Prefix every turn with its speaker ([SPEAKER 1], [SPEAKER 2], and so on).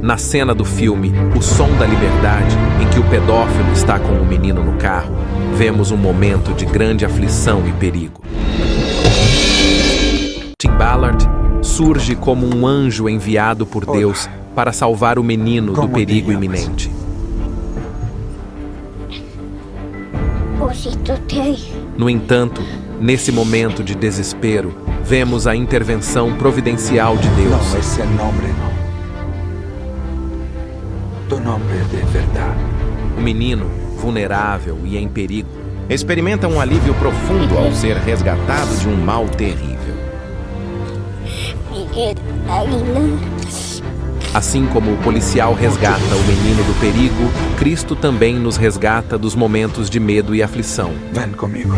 [SPEAKER 1] Na cena do filme O Som da Liberdade, em que o pedófilo está com o menino no carro, vemos um momento de grande aflição e perigo. Tim Ballard surge como um anjo enviado por Deus para salvar o menino do perigo iminente. No entanto, nesse momento de desespero, vemos a intervenção providencial de Deus.
[SPEAKER 2] Não, esse é o nome, não. Tu nome de verdade.
[SPEAKER 1] O menino, vulnerável e em perigo,
[SPEAKER 3] Experimenta um alívio profundo ao ser resgatado de um mal terrível.
[SPEAKER 1] assim como o policial resgata o menino do perigo, Cristo também nos resgata dos momentos de medo e aflição.
[SPEAKER 2] Vem comigo.